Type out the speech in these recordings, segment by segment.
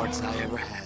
parts I ever had.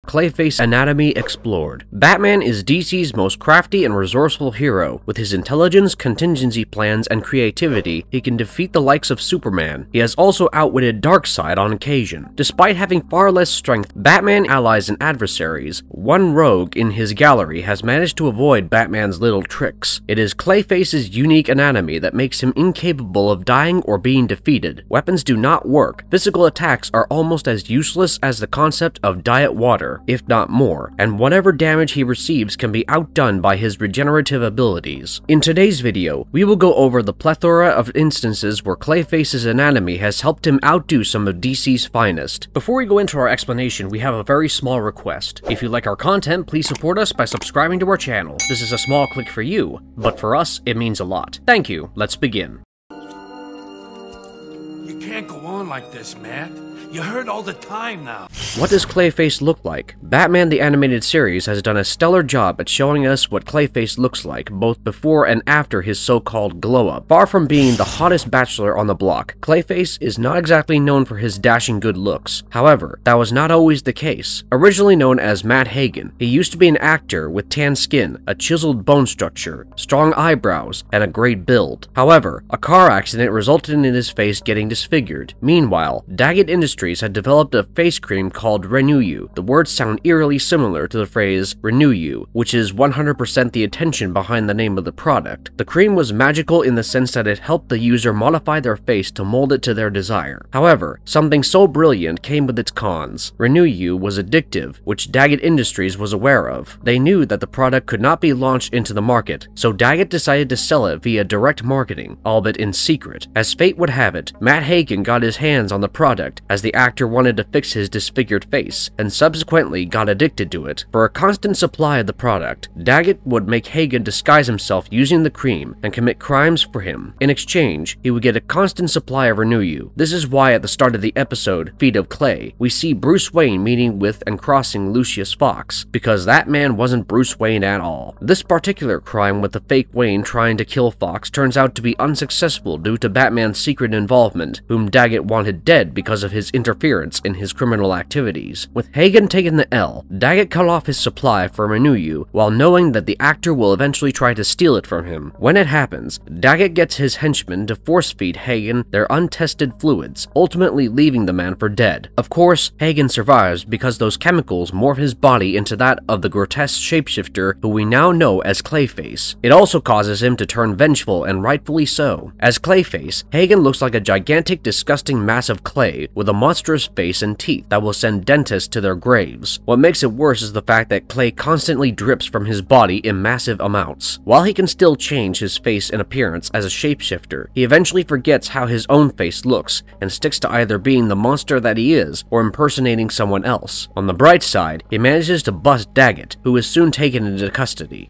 Clayface anatomy explored. Batman is DC's most crafty and resourceful hero. With his intelligence, contingency plans, and creativity, he can defeat the likes of Superman. He has also outwitted Darkseid on occasion. Despite having far less strength, Batman allies and adversaries, one rogue in his gallery has managed to avoid Batman's little tricks. It is Clayface's unique anatomy that makes him incapable of dying or being defeated. Weapons do not work. Physical attacks are almost as useless as the concept of diet water, if not more, and whatever damage he receives can be outdone by his regenerative abilities. In today's video, we will go over the plethora of instances where Clayface's anatomy has helped him outdo some of DC's finest. Before we go into our explanation, we have a very small request. If you like our content, please support us by subscribing to our channel. This is a small click for you, but for us, it means a lot. Thank you. Let's begin. You can't go on like this, Matt. You hurt all the time now. What does Clayface look like? Batman the Animated Series has done a stellar job at showing us what Clayface looks like, both before and after his so-called glow-up. Far from being the hottest bachelor on the block, Clayface is not exactly known for his dashing good looks. However, that was not always the case. Originally known as Matt Hagen, he used to be an actor with tan skin, a chiseled bone structure, strong eyebrows, and a great build. However, a car accident resulted in his face getting disfigured. Meanwhile, Daggett Industries had developed a face cream called Renew You. The words sound eerily similar to the phrase Renew You, which is 100% the intention behind the name of the product. The cream was magical in the sense that it helped the user modify their face to mold it to their desire. However, something so brilliant came with its cons. Renew You was addictive, which Daggett Industries was aware of. They knew that the product could not be launched into the market, so Daggett decided to sell it via direct marketing, albeit in secret. As fate would have it, Matt Hagen got his hands on the product as the actor wanted to fix his disfigured face, and subsequently got addicted to it. For a constant supply of the product, Daggett would make Hagen disguise himself using the cream and commit crimes for him. In exchange, he would get a constant supply of Renew You. This is why at the start of the episode, Feet of Clay, we see Bruce Wayne meeting with and crossing Lucius Fox, because that man wasn't Bruce Wayne at all. This particular crime with the fake Wayne trying to kill Fox turns out to be unsuccessful due to Batman's secret involvement, whom Daggett wanted dead because of his interference in his criminal activities. With Hagen taking the L, Daggett cut off his supply for Renew You while knowing that the actor will eventually try to steal it from him. When it happens, Daggett gets his henchmen to force-feed Hagen their untested fluids, ultimately leaving the man for dead. Of course, Hagen survives because those chemicals morph his body into that of the grotesque shapeshifter who we now know as Clayface. It also causes him to turn vengeful, and rightfully so. As Clayface, Hagen looks like a gigantic, disgusting mass of clay with a monstrous face and teeth that will send dentists to their graves. What makes it worse is the fact that clay constantly drips from his body in massive amounts. While he can still change his face and appearance as a shapeshifter, he eventually forgets how his own face looks and sticks to either being the monster that he is or impersonating someone else. On the bright side, he manages to bust Daggett, who is soon taken into custody.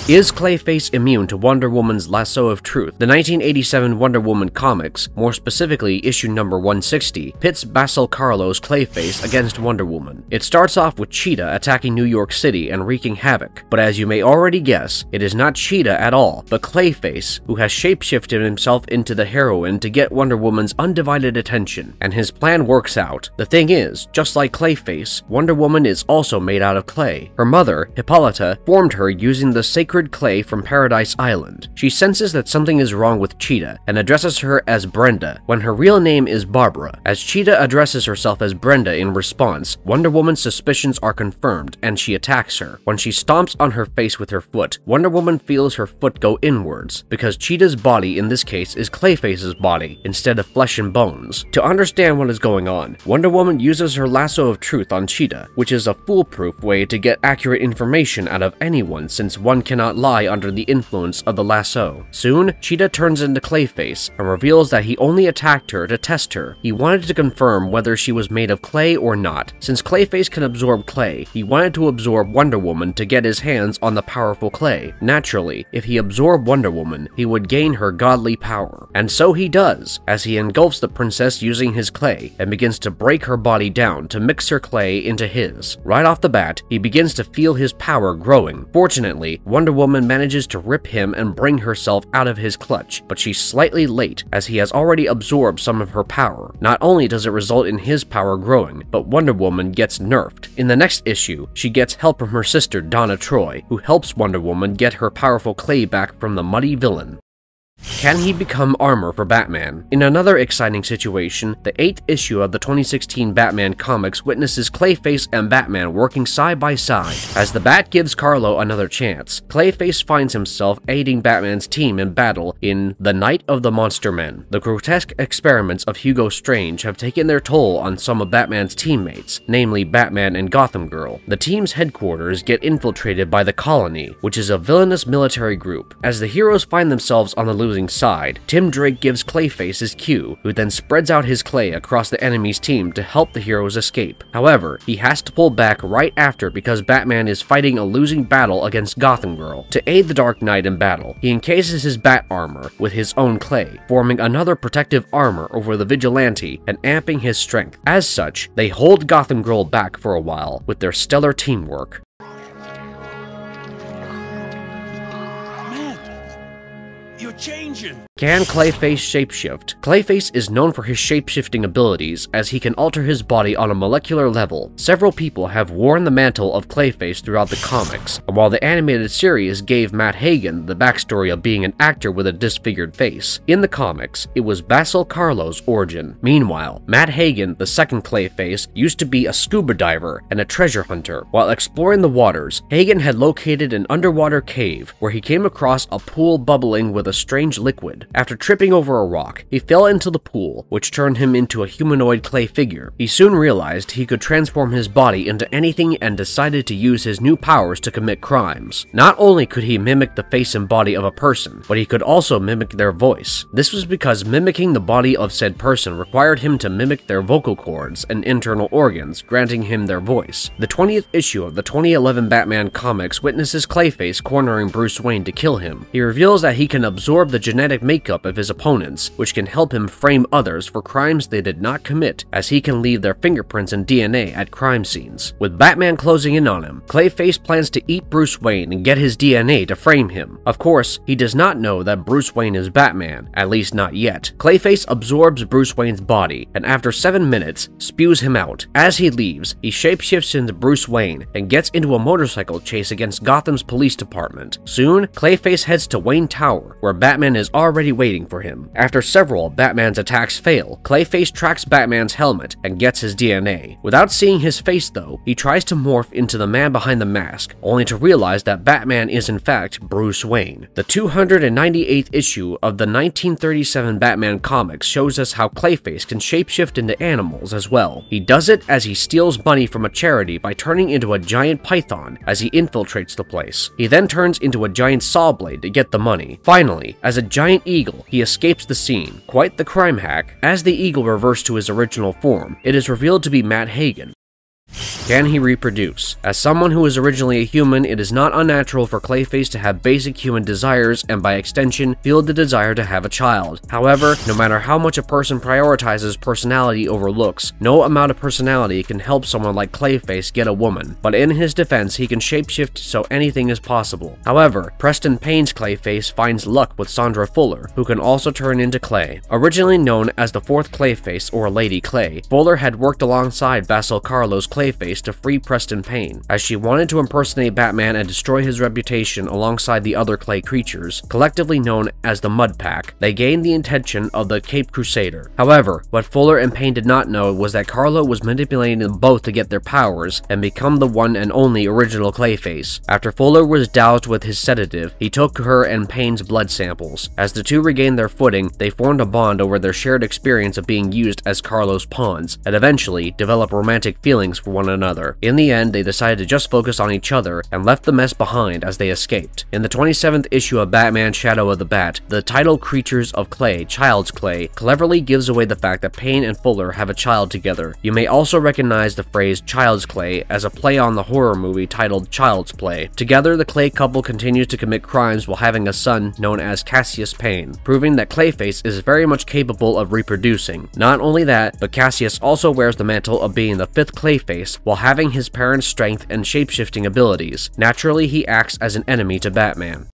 Is Clayface immune to Wonder Woman's Lasso of Truth? The 1987 Wonder Woman comics, more specifically issue number 160, pits Basil Karlo's Clayface against Wonder Woman. It starts off with Cheetah attacking New York City and wreaking havoc, but as you may already guess, it is not Cheetah at all, but Clayface, who has shapeshifted himself into the heroine to get Wonder Woman's undivided attention, and his plan works out. The thing is, just like Clayface, Wonder Woman is also made out of clay. Her mother, Hippolyta, formed her using the sacred clay from Paradise Island. She senses that something is wrong with Cheetah and addresses her as Brenda, when her real name is Barbara. As Cheetah addresses herself as Brenda in response, Wonder Woman's suspicions are confirmed and she attacks her. When she stomps on her face with her foot, Wonder Woman feels her foot go inwards, because Cheetah's body in this case is Clayface's body instead of flesh and bones. To understand what is going on, Wonder Woman uses her Lasso of Truth on Cheetah, which is a foolproof way to get accurate information out of anyone since one cannot lie under the influence of the lasso. Soon, Cheetah turns into Clayface and reveals that he only attacked her to test her. He wanted to confirm whether she was made of clay or not. Since Clayface can absorb clay, he wanted to absorb Wonder Woman to get his hands on the powerful clay. Naturally, if he absorbed Wonder Woman, he would gain her godly power. And so he does, as he engulfs the princess using his clay and begins to break her body down to mix her clay into his. Right off the bat, he begins to feel his power growing. Fortunately, Wonder Woman manages to rip him and bring herself out of his clutch, but she's slightly late as he has already absorbed some of her power. Not only does it result in his power growing, but Wonder Woman gets nerfed. In the next issue, she gets help from her sister Donna Troy, who helps Wonder Woman get her powerful clay back from the muddy villain. Can he become armor for Batman? In another exciting situation, the 8th issue of the 2016 Batman comics witnesses Clayface and Batman working side by side. As the Bat gives Carlo another chance, Clayface finds himself aiding Batman's team in battle in The Night of the Monster Men. The grotesque experiments of Hugo Strange have taken their toll on some of Batman's teammates, namely Batman and Gotham Girl. The team's headquarters get infiltrated by the Colony, which is a villainous military group. As the heroes find themselves on the losing side, Tim Drake gives Clayface his cue, who then spreads out his clay across the enemy's team to help the heroes escape. However, he has to pull back right after because Batman is fighting a losing battle against Gotham Girl. To aid the Dark Knight in battle, he encases his bat armor with his own clay, forming another protective armor over the vigilante and amping his strength. As such, they hold Gotham Girl back for a while with their stellar teamwork. You're changing. Can Clayface shapeshift? Clayface is known for his shapeshifting abilities, as he can alter his body on a molecular level. Several people have worn the mantle of Clayface throughout the comics, and while the animated series gave Matt Hagen the backstory of being an actor with a disfigured face, in the comics, it was Basil Karlo's origin. Meanwhile, Matt Hagen, the second Clayface, used to be a scuba diver and a treasure hunter. While exploring the waters, Hagen had located an underwater cave where he came across a pool bubbling with a strange liquid. After tripping over a rock, he fell into the pool, which turned him into a humanoid clay figure. He soon realized he could transform his body into anything and decided to use his new powers to commit crimes. Not only could he mimic the face and body of a person, but he could also mimic their voice. This was because mimicking the body of said person required him to mimic their vocal cords and internal organs, granting him their voice. The 20th issue of the 2011 Batman comics witnesses Clayface cornering Bruce Wayne to kill him. He reveals that he can absorb the genetic makeup of his opponents, which can help him frame others for crimes they did not commit, as he can leave their fingerprints and DNA at crime scenes. With Batman closing in on him, Clayface plans to eat Bruce Wayne and get his DNA to frame him. Of course, he does not know that Bruce Wayne is Batman, at least not yet. Clayface absorbs Bruce Wayne's body, and after 7 minutes, spews him out. As he leaves, he shapeshifts into Bruce Wayne and gets into a motorcycle chase against Gotham's police department. Soon, Clayface heads to Wayne Tower, where Batman is already waiting for him. After several of Batman's attacks fail, Clayface tracks Batman's helmet and gets his DNA. Without seeing his face though, he tries to morph into the man behind the mask, only to realize that Batman is in fact Bruce Wayne. The 298th issue of the 1937 Batman comics shows us how Clayface can shapeshift into animals as well. He does it as he steals money from a charity by turning into a giant python as he infiltrates the place. He then turns into a giant saw blade to get the money. Finally, as a giant eagle, he escapes the scene. Quite the crime hack. As the eagle reverts to his original form, it is revealed to be Matt Hagen. Can he reproduce? As someone who is originally a human, it is not unnatural for Clayface to have basic human desires and by extension, feel the desire to have a child. However, no matter how much a person prioritizes personality over looks, no amount of personality can help someone like Clayface get a woman. But in his defense, he can shapeshift so anything is possible. However, Preston Payne's Clayface finds luck with Sandra Fuller, who can also turn into clay. Originally known as the fourth Clayface or Lady Clay, Fuller had worked alongside Basil Karlo's Clayface to free Preston Payne, as she wanted to impersonate Batman and destroy his reputation alongside the other clay creatures, collectively known as the Mud Pack. They gained the attention of the Caped Crusader. However, what Fuller and Payne did not know was that Karlo was manipulating them both to get their powers and become the one and only original Clayface. After Fuller was doused with his sedative, he took her and Payne's blood samples. As the two regained their footing, they formed a bond over their shared experience of being used as Karlo's pawns, and eventually developed romantic feelings for one another. In the end, they decided to just focus on each other and left the mess behind as they escaped. In the 27th issue of Batman Shadow of the Bat, the title Creatures of Clay, Child's Clay, cleverly gives away the fact that Payne and Fuller have a child together. You may also recognize the phrase Child's Clay as a play on the horror movie titled Child's Play. Together, the Clay couple continues to commit crimes while having a son known as Cassius Payne, proving that Clayface is very much capable of reproducing. Not only that, but Cassius also wears the mantle of being the fifth Clayface Clayface while having his parents' strength and shapeshifting abilities. Naturally, he acts as an enemy to Batman.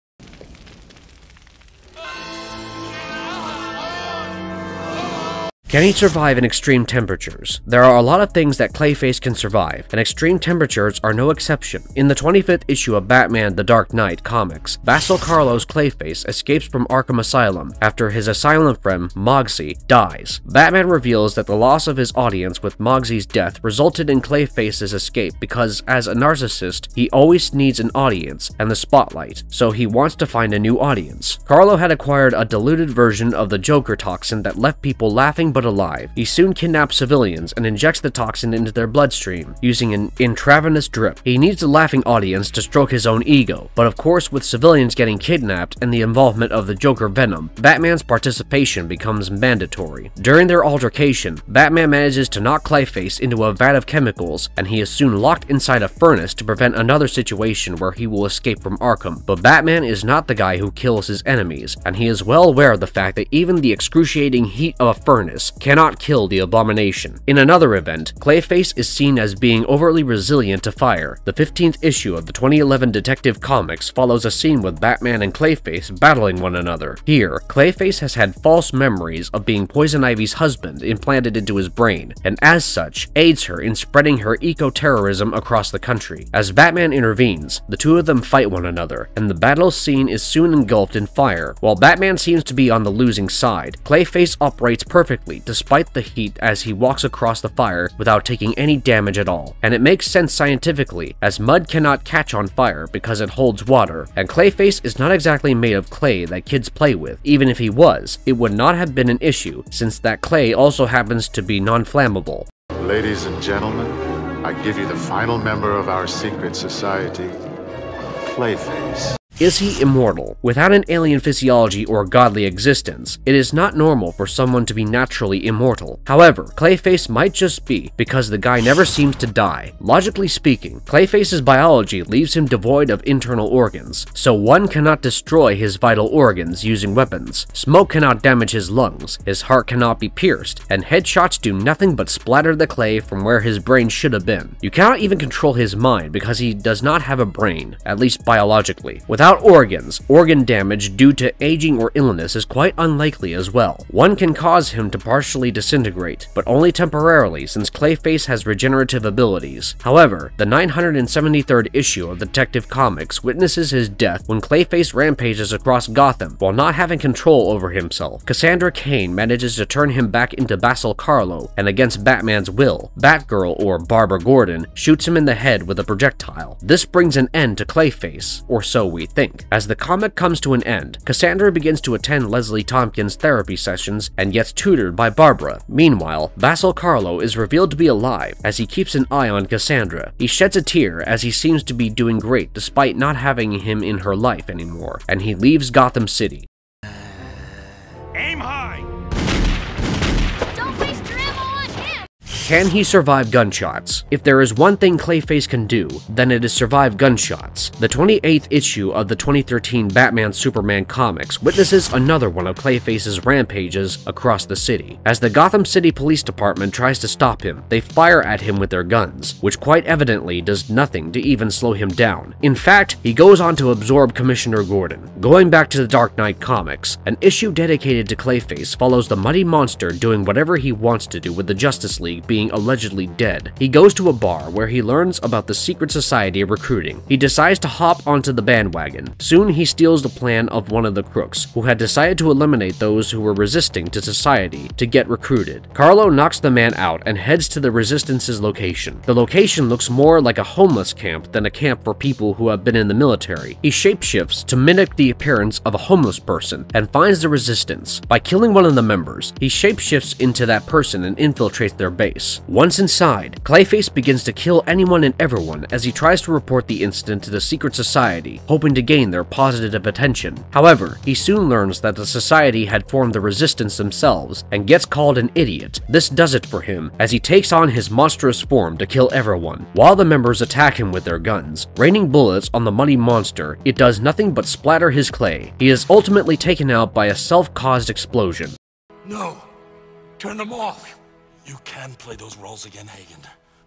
Can he survive in extreme temperatures? There are a lot of things that Clayface can survive, and extreme temperatures are no exception. In the 25th issue of Batman The Dark Knight comics, Vassal Carlo's Clayface escapes from Arkham Asylum after his asylum friend, Mogsy, dies. Batman reveals that the loss of his audience with Mogsy's death resulted in Clayface's escape because, as a narcissist, he always needs an audience and the spotlight, so he wants to find a new audience. Carlo had acquired a diluted version of the Joker toxin that left people laughing but alive. He soon kidnaps civilians and injects the toxin into their bloodstream, using an intravenous drip. He needs a laughing audience to stroke his own ego, but of course with civilians getting kidnapped and the involvement of the Joker Venom, Batman's participation becomes mandatory. During their altercation, Batman manages to knock Clayface into a vat of chemicals, and he is soon locked inside a furnace to prevent another situation where he will escape from Arkham. But Batman is not the guy who kills his enemies, and he is well aware of the fact that even the excruciating heat of a furnace cannot kill the abomination. In another event, Clayface is seen as being overly resilient to fire. The 15th issue of the 2011 Detective Comics follows a scene with Batman and Clayface battling one another. Here, Clayface has had false memories of being Poison Ivy's husband implanted into his brain, and as such, aids her in spreading her eco-terrorism across the country. As Batman intervenes, the two of them fight one another, and the battle scene is soon engulfed in fire. While Batman seems to be on the losing side, Clayface operates perfectly despite the heat as he walks across the fire without taking any damage at all. And it makes sense scientifically, as mud cannot catch on fire because it holds water, and Clayface is not exactly made of clay that kids play with. Even if he was, it would not have been an issue, since that clay also happens to be non-flammable. Ladies and gentlemen, I give you the final member of our secret society, Clayface. Is he immortal? Without an alien physiology or godly existence, it is not normal for someone to be naturally immortal. However, Clayface might just be, because the guy never seems to die. Logically speaking, Clayface's biology leaves him devoid of internal organs, so one cannot destroy his vital organs using weapons. Smoke cannot damage his lungs, his heart cannot be pierced, and headshots do nothing but splatter the clay from where his brain should have been. You cannot even control his mind because he does not have a brain, at least biologically. Without organs, organ damage due to aging or illness is quite unlikely as well. One can cause him to partially disintegrate, but only temporarily since Clayface has regenerative abilities. However, the 973rd issue of Detective Comics witnesses his death when Clayface rampages across Gotham while not having control over himself. Cassandra Cain manages to turn him back into Vassal Carlo, and against Batman's will, Batgirl, or Barbara Gordon, shoots him in the head with a projectile. This brings an end to Clayface, or so we think. As the comic comes to an end, Cassandra begins to attend Leslie Tompkins' therapy sessions and gets tutored by Barbara. Meanwhile, Vassal Carlo is revealed to be alive as he keeps an eye on Cassandra. He sheds a tear as he seems to be doing great despite not having him in her life anymore, and he leaves Gotham City. Aim high! Don't waste your ammo on him! Can he survive gunshots? If there is one thing Clayface can do, then it is survive gunshots. The 28th issue of the 2013 Batman-Superman comics witnesses another one of Clayface's rampages across the city. As the Gotham City Police Department tries to stop him, they fire at him with their guns, which quite evidently does nothing to even slow him down. In fact, he goes on to absorb Commissioner Gordon. Going back to the Dark Knight comics, an issue dedicated to Clayface follows the Muddy Monster doing whatever he wants to do with the Justice League being allegedly dead. He goes to a bar where he learns about the secret society recruiting. He decides to hop onto the bandwagon. Soon he steals the plan of one of the crooks, who had decided to eliminate those who were resisting to society to get recruited. Carlo knocks the man out and heads to the Resistance's location. The location looks more like a homeless camp than a camp for people who have been in the military. He shapeshifts to mimic the appearance of a homeless person and finds the Resistance. By killing one of the members, he shapeshifts into that person and infiltrates their base. Once inside, Clayface begins to kill anyone and everyone as he tries to report the incident to the secret society, hoping to gain their positive attention. However, he soon learns that the society had formed the Resistance themselves and gets called an idiot. This does it for him, as he takes on his monstrous form to kill everyone. While the members attack him with their guns, raining bullets on the Muddy Monster, it does nothing but splatter his clay. He is ultimately taken out by a self-caused explosion. No. Turn them off. You can play those roles again, Hagen.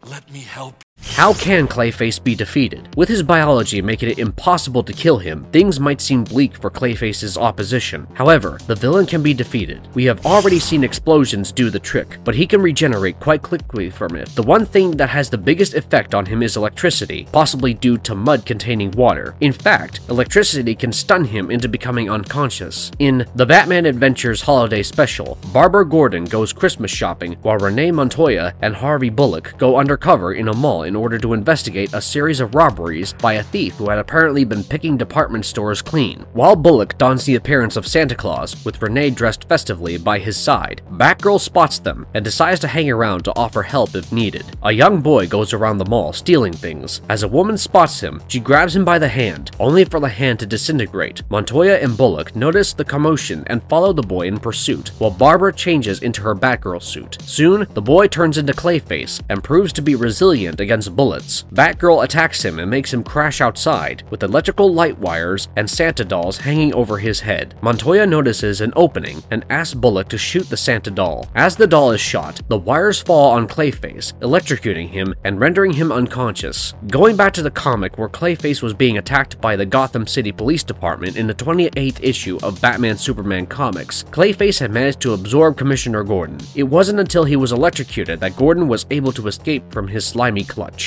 Let me help. How can Clayface be defeated? With his biology making it impossible to kill him, things might seem bleak for Clayface's opposition. However, the villain can be defeated. We have already seen explosions do the trick, but he can regenerate quite quickly from it. The one thing that has the biggest effect on him is electricity, possibly due to mud containing water. In fact, electricity can stun him into becoming unconscious. In the Batman Adventures Holiday Special, Barbara Gordon goes Christmas shopping while Renee Montoya and Harvey Bullock go undercover in a mall in order to investigate a series of robberies by a thief who had apparently been picking department stores clean. While Bullock dons the appearance of Santa Claus, with Renee dressed festively by his side, Batgirl spots them and decides to hang around to offer help if needed. A young boy goes around the mall stealing things. As a woman spots him, she grabs him by the hand, only for the hand to disintegrate. Montoya and Bullock notice the commotion and follow the boy in pursuit, while Barbara changes into her Batgirl suit. Soon, the boy turns into Clayface and proves to be resilient against bullets. Batgirl attacks him and makes him crash outside, with electrical light wires and Santa dolls hanging over his head. Montoya notices an opening and asks Bullock to shoot the Santa doll. As the doll is shot, the wires fall on Clayface, electrocuting him and rendering him unconscious. Going back to the comic where Clayface was being attacked by the Gotham City Police Department in the 28th issue of Batman Superman comics, Clayface had managed to absorb Commissioner Gordon. It wasn't until he was electrocuted that Gordon was able to escape from his slimy clutch.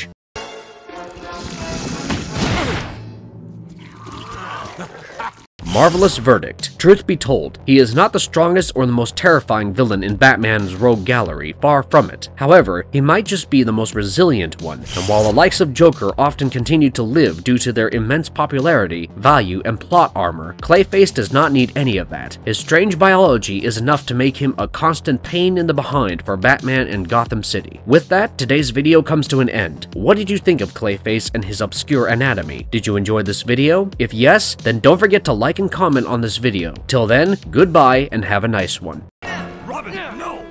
Marvelous verdict. Truth be told, he is not the strongest or the most terrifying villain in Batman's rogue gallery, far from it. However, he might just be the most resilient one, and while the likes of Joker often continue to live due to their immense popularity, value, and plot armor, Clayface does not need any of that. His strange biology is enough to make him a constant pain in the behind for Batman and Gotham City. With that, today's video comes to an end. What did you think of Clayface and his obscure anatomy? Did you enjoy this video? If yes, then don't forget to like and comment on this video. Till then, goodbye and have a nice one. Robin, no!